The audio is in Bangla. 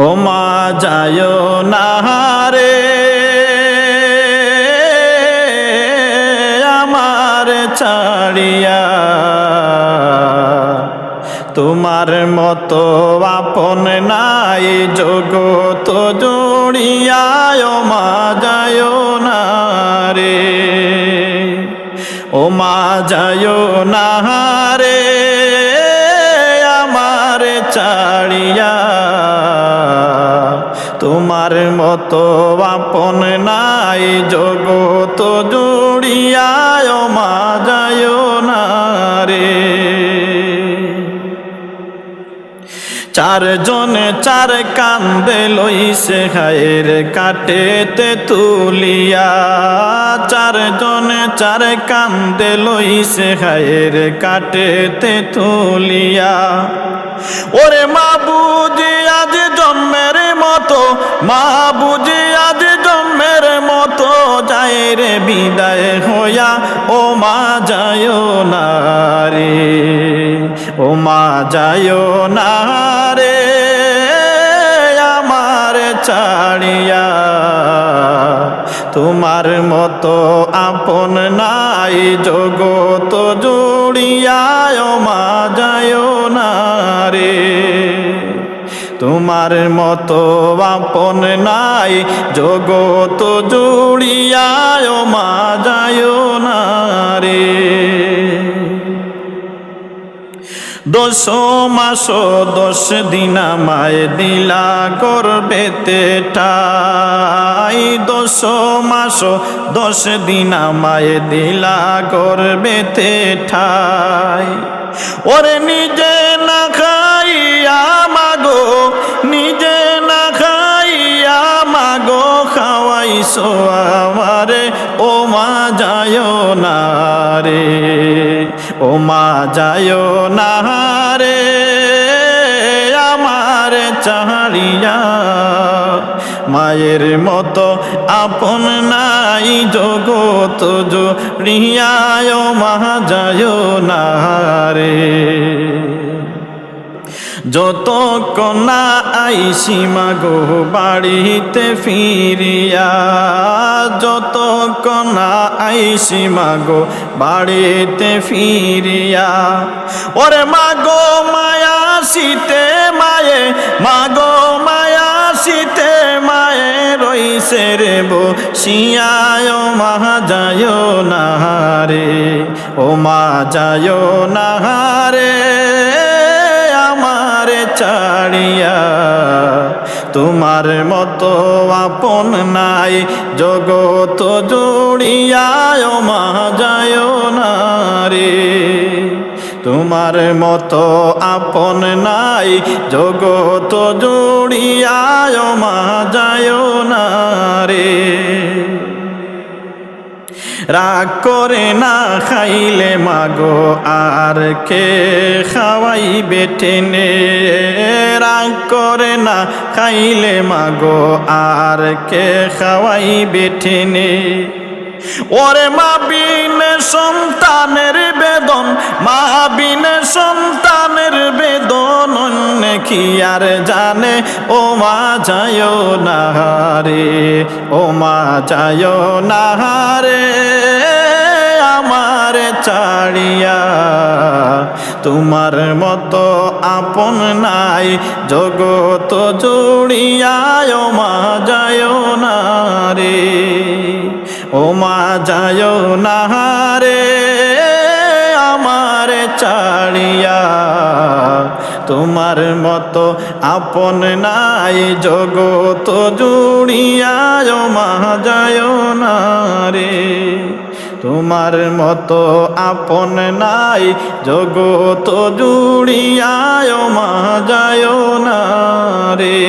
ও মা যায় না রে আমার ছাড়িয়া, তোমার মতো আপন নাই জগত জুড়িয়া। ও মা যায় না রে, ও মা যায় না রে আমার ছাড়িয়া, তোমার মতো আপন নাই জগত জুড়িয়া। ও মা যায় না রে। চারজনে চার কান্দে লইছে হায়ের কাটেতে তুলিয়া, চারজনে চার কান্দে লইছে হায়ের কাটেতে তুলিয়া। ওরে মা বুঝি আজ জন্মের মতো, মা বুঝি আজ জন্মের মতো যায় রে বিদায় হইয়া। ও মা যায় না রে, ও মা যায় না রে আমার ছাড়িয়া, তোমার মতো আপন নাই জগত জুড়িয়া। ও মা যায় না রে, তোমার মতো আপন নাই জগত জুড়িয়া। ও মা যায় না রে। 10 মাস 10 দিন আমায় দিলা গর্ভেতে ঠাই, 10 মাস 10 দিন আমায় দিলা গর্ভেতে ঠাই। ওরে নিজে না খাইয়া মাগো, নিজে না খাইয়া মাগো খাওয়াইছো আমারে। ও মা যায় না রে, ও মা যায় না রে আমার ছাড়িয়া, মায়ের মতো আপন নাই জগত জুড়িয়া। ও মা যায় না রে। যতক্ষণ না আইসি মাগো বাড়িতে ফিরিয়া, যতক্ষণ না আইসি মাগো বাড়িতে ফিরিয়া। ওরে মাগো মায়া শীতে মায়ে, মাগো মায়া শীতে মায়ে রইছে রে বসিয়া। ও মা যায় না রে, ও মা যায় না রে আমার ছাড়িয়া, তোমার মতো আপন নাই জগত জুড়িয়া। ও মা যায় না রে, তোমার মতো আপন নাই জগত জুড়িয়া। ও মা যায় না রে। রাগ করে না খাইলে মাগো আর কে খাওয়াইবে টেনে, রাগ করে না খাইলে মাগো আর কে খাওয়াইবে টেনে। ওরে মা বিনে সন্তানের বেদন, মা বিনে সন্তানের বেদন অন্য কি আর জানে। ও মা যায় না রে, ও মা যায় না রে আমার ছাড়িয়া, তোমার মতো আপন নাই জগত জুড়িয়া। ও মা যায় না রে, ও মা যায় না রে আমার ছাড়িয়া, তোমার মতো আপন নাই জগত জুড়িয়া। ও মা যায় না রে, তোমার মতো আপন নাই জগত জুড়িয়া। ও মা যায় না রে।